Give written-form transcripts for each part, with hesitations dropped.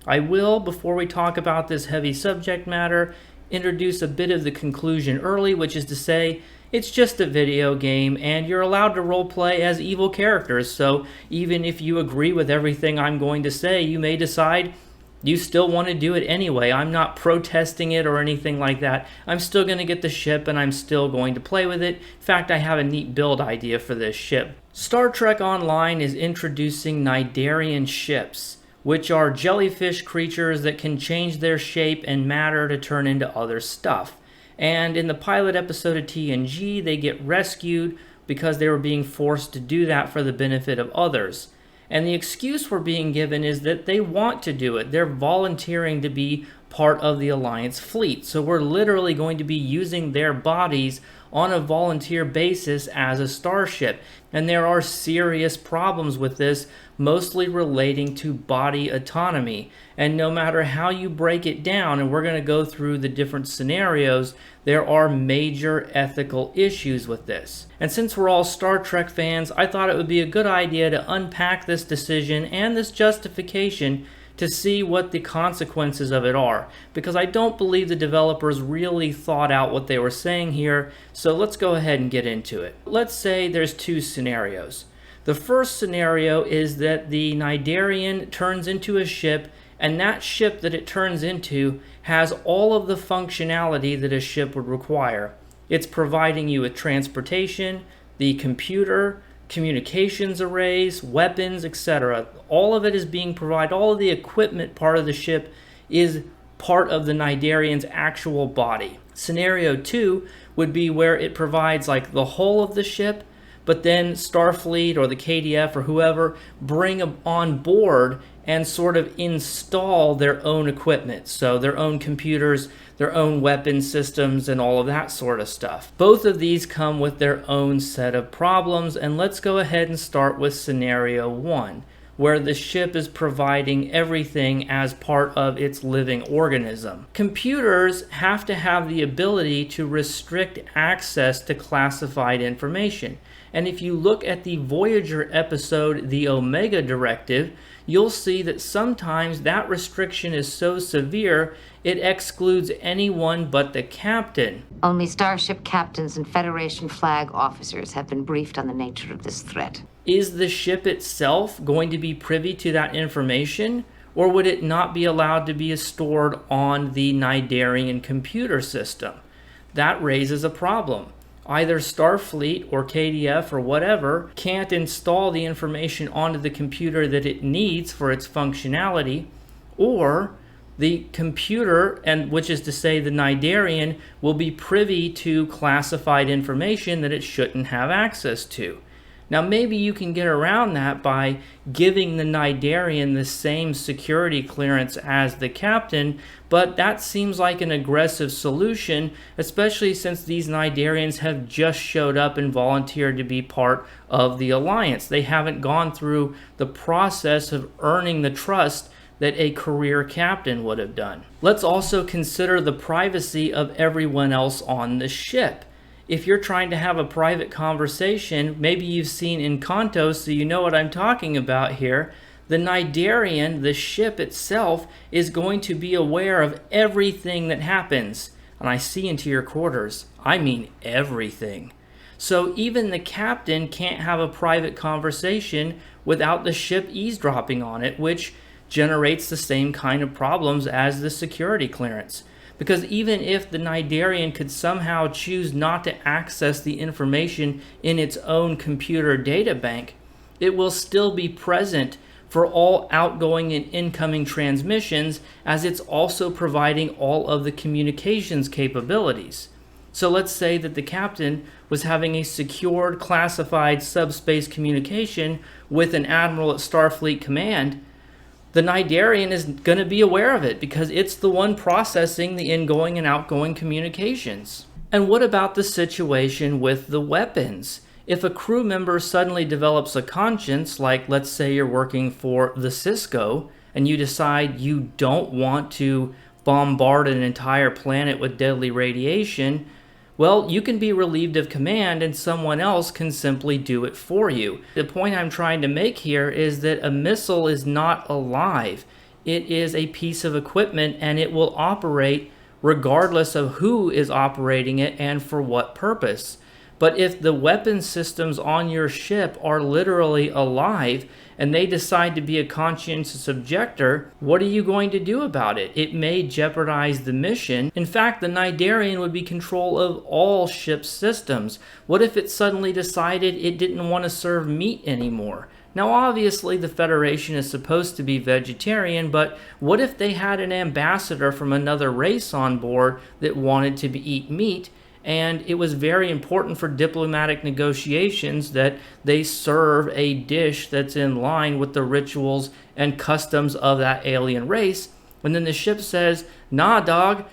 I will, before we talk about this heavy subject matter, introduce a bit of the conclusion early, which is to say, it's just a video game and you're allowed to roleplay as evil characters, so even if you agree with everything I'm going to say, you may decide you still want to do it anyway. I'm not protesting it or anything like that. I'm still going to get the ship and I'm still going to play with it. In fact, I have a neat build idea for this ship. Star Trek Online is introducing Cnidarian ships, which are jellyfish creatures that can change their shape and matter to turn into other stuff. And in the pilot episode of TNG, they get rescued because they were being forced to do that for the benefit of others. And the excuse we're being given is that they want to do it. They're volunteering to be part of the Alliance fleet. So we're literally going to be using their bodies on a volunteer basis as a starship. And there are serious problems with this, mostly relating to body autonomy. And no matter how you break it down, and we're going to go through the different scenarios, there are major ethical issues with this. And since we're all Star Trek fans, I thought it would be a good idea to unpack this decision and this justification to see what the consequences of it are, because I don't believe the developers really thought out what they were saying here, so let's go ahead and get into it. Let's say there's two scenarios. The first scenario is that the Cnidarian turns into a ship, and that ship that it turns into has all of the functionality that a ship would require. It's providing you with transportation, the computer, communications arrays, weapons, etc. All of it is being provided. All of the equipment part of the ship is part of the Cnidarian's actual body. Scenario 2 would be where it provides like the whole of the ship, but then Starfleet or the KDF or whoever bring on board and sort of install their own equipment. So their own computers, their own weapon systems, and all of that sort of stuff. Both of these come with their own set of problems, and let's go ahead and start with scenario 1, where the ship is providing everything as part of its living organism. Computers have to have the ability to restrict access to classified information. And if you look at the Voyager episode, The Omega Directive, you'll see that sometimes that restriction is so severe, it excludes anyone but the captain. Only starship captains and Federation flag officers have been briefed on the nature of this threat. Is the ship itself going to be privy to that information, or would it not be allowed to be stored on the Cnidarian computer system? That raises a problem. Either Starfleet or KDF or whatever can't install the information onto the computer that it needs for its functionality, or the computer, and which is to say the Cnidarian, will be privy to classified information that it shouldn't have access to. Now maybe you can get around that by giving the Cnidarian the same security clearance as the captain, but that seems like an aggressive solution, especially since these Cnidarians have just showed up and volunteered to be part of the Alliance. They haven't gone through the process of earning the trust that a career captain would have done. Let's also consider the privacy of everyone else on the ship. If you're trying to have a private conversation, maybe you've seen Encanto, so you know what I'm talking about here. The Cnidarian, the ship itself, is going to be aware of everything that happens. And I see into your quarters. I mean everything. So even the captain can't have a private conversation without the ship eavesdropping on it, which generates the same kind of problems as the security clearance. Because even if the Cnidarian could somehow choose not to access the information in its own computer data bank, it will still be present for all outgoing and incoming transmissions, as it's also providing all of the communications capabilities. So let's say that the captain was having a secured, classified subspace communication with an admiral at Starfleet Command. The Cnidarian is going to be aware of it because it's the one processing the ingoing and outgoing communications. And what about the situation with the weapons? If a crew member suddenly develops a conscience, like let's say you're working for the Cisco, and you decide you don't want to bombard an entire planet with deadly radiation, well, you can be relieved of command and someone else can simply do it for you. The point I'm trying to make here is that a missile is not alive. it is a piece of equipment and it will operate regardless of who is operating it and for what purpose. But if the weapon systems on your ship are literally alive and they decide to be a conscientious objector, what are you going to do about it? It may jeopardize the mission. In fact, the Cnidarian would be control of all ship systems. What if it suddenly decided it didn't want to serve meat anymore? Now, obviously, the Federation is supposed to be vegetarian, but what if they had an ambassador from another race on board that wanted to eat meat? And it was very important for diplomatic negotiations that they serve a dish that's in line with the rituals and customs of that alien race. And then the ship says, nah, dog,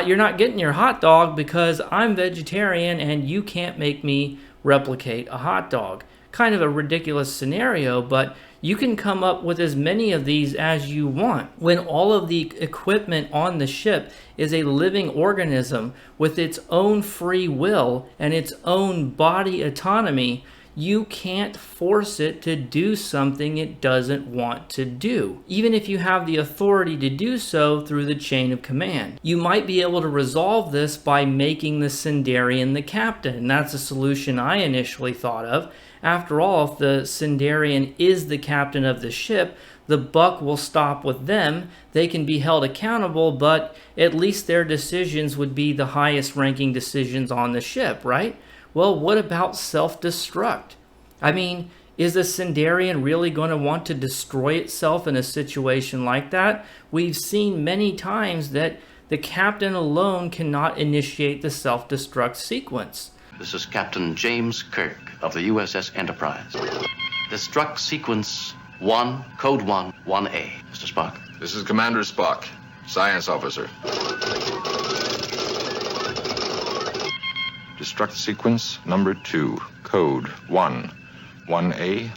you're not getting your hot dog because I'm vegetarian and you can't make me replicate a hot dog. Kind of a ridiculous scenario, but you can come up with as many of these as you want. When all of the equipment on the ship is a living organism with its own free will and its own body autonomy, you can't force it to do something it doesn't want to do, even if you have the authority to do so through the chain of command. You might be able to resolve this by making the Cnidarian the captain, and that's a solution I initially thought of. After all, if the Cnidarian is the captain of the ship, the buck will stop with them. They can be held accountable, but at least their decisions would be the highest ranking decisions on the ship, right? Well, what about self-destruct? I mean, is the Cnidarian really going to want to destroy itself in a situation like that? We've seen many times that the captain alone cannot initiate the self-destruct sequence. This is Captain James Kirk of the USS Enterprise. Destruct sequence 1, code 1, 1A. Mr. Spock. This is Commander Spock, science officer. Destruct sequence number 2, code 1, 1A,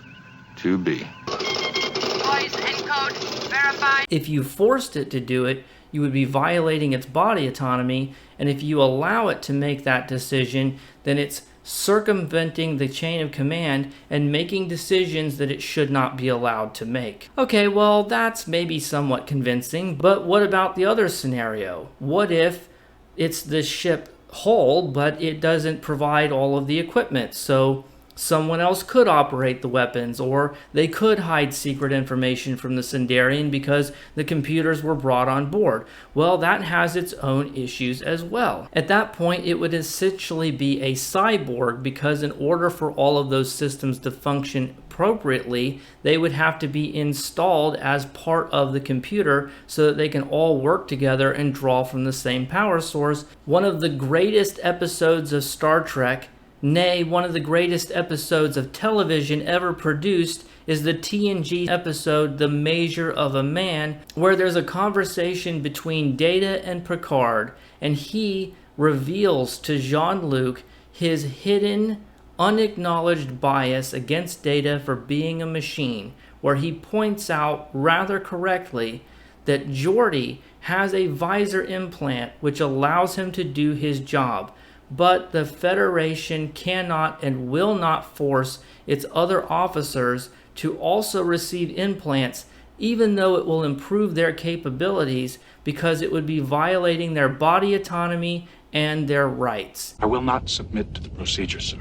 2B. Voice encode verified. If you forced it to do it, you would be violating its body autonomy, and if you allow it to make that decision, then it's circumventing the chain of command and making decisions that it should not be allowed to make. Okay, well, that's maybe somewhat convincing, but what about the other scenario? What if it's the ship whole, but it doesn't provide all of the equipment, so someone else could operate the weapons, or they could hide secret information from the Cnidarian because the computers were brought on board? Well, that has its own issues as well. At that point, it would essentially be a cyborg, because in order for all of those systems to function appropriately, they would have to be installed as part of the computer so that they can all work together and draw from the same power source. One of the greatest episodes of Star Trek, nay, one of the greatest episodes of television ever produced, is the TNG episode The Measure of a Man, where there's a conversation between Data and Picard, and he reveals to Jean-Luc his hidden, unacknowledged bias against Data for being a machine, where he points out rather correctly that Geordi has a visor implant which allows him to do his job, but the Federation cannot and will not force its other officers to also receive implants, even though it will improve their capabilities, because it would be violating their body autonomy and their rights. I will not submit to the procedure, sir.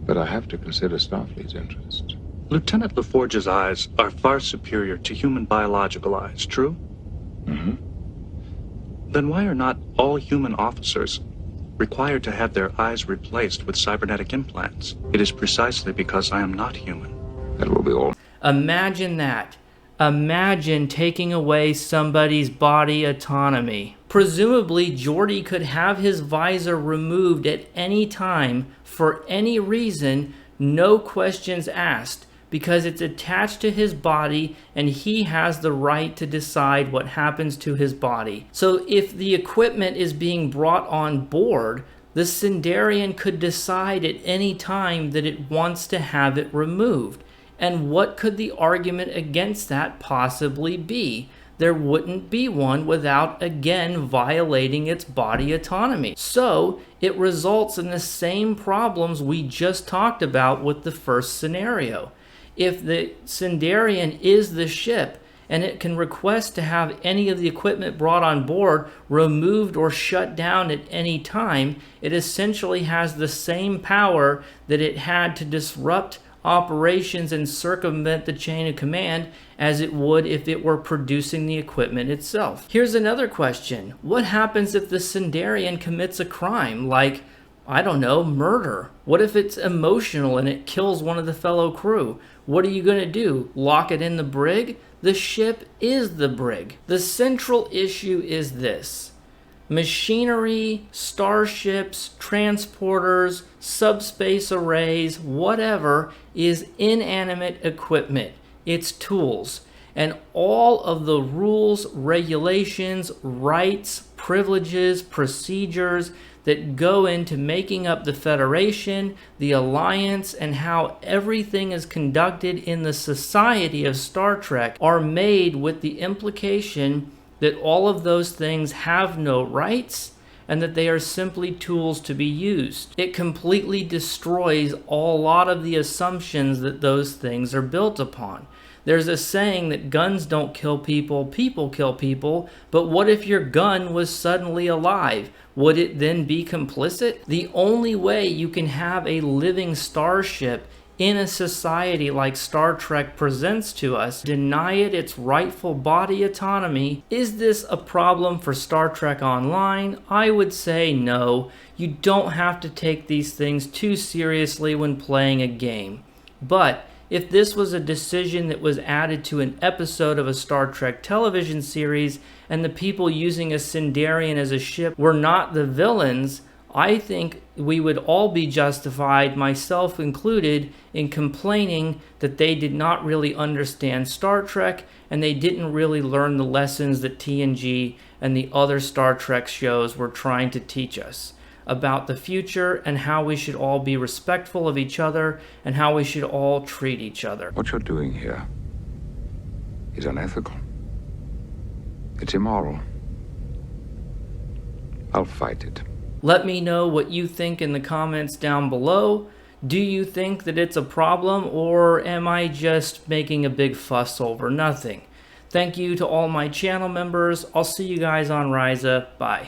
But I have to consider Starfleet's interests. Lieutenant LaForge's eyes are far superior to human biological eyes, true? Mm-hmm. Then why are not all human officers required to have their eyes replaced with cybernetic implants? It is precisely because I am not human. That will be all. Imagine that. Imagine taking away somebody's body autonomy. Presumably, Geordi could have his visor removed at any time for any reason, no questions asked, because it's attached to his body and he has the right to decide what happens to his body. So if the equipment is being brought on board, the Cnidarian could decide at any time that it wants to have it removed. And what could the argument against that possibly be? There wouldn't be one without, again, violating its body autonomy. So it results in the same problems we just talked about with the first scenario. If the Cnidarian is the ship and it can request to have any of the equipment brought on board removed or shut down at any time. It essentially has the same power that it had to disrupt operations and circumvent the chain of command as it would if it were producing the equipment itself. Here's another question. What happens if the Cnidarian commits a crime like, I don't know, murder? What if it's emotional and it kills one of the fellow crew? What are you going to do? Lock it in the brig? The ship is the brig. The central issue is this. Machinery, starships, transporters, subspace arrays, whatever, is inanimate equipment. It's tools. And all of the rules, regulations, rights, privileges, procedures that go into making up the Federation, the Alliance, and how everything is conducted in the society of Star Trek are made with the implication that all of those things have no rights and that they are simply tools to be used. It completely destroys a lot of the assumptions that those things are built upon. There's a saying that guns don't kill people, people kill people, but what if your gun was suddenly alive? Would it then be complicit? The only way you can have a living starship in a society like Star Trek presents to us, deny it its rightful body autonomy. Is this a problem for Star Trek Online? I would say no. You don't have to take these things too seriously when playing a game. But if this was a decision that was added to an episode of a Star Trek television series and the people using a Cnidarian as a ship were not the villains, I think we would all be justified, myself included, in complaining that they did not really understand Star Trek and they didn't really learn the lessons that TNG and the other Star Trek shows were trying to teach us about the future and how we should all be respectful of each other and how we should all treat each other. What you're doing here is unethical. It's immoral. I'll fight it. Let me know what you think in the comments down below. Do you think that it's a problem, or am I just making a big fuss over nothing? Thank you to all my channel members. I'll see you guys on Ryza. Bye.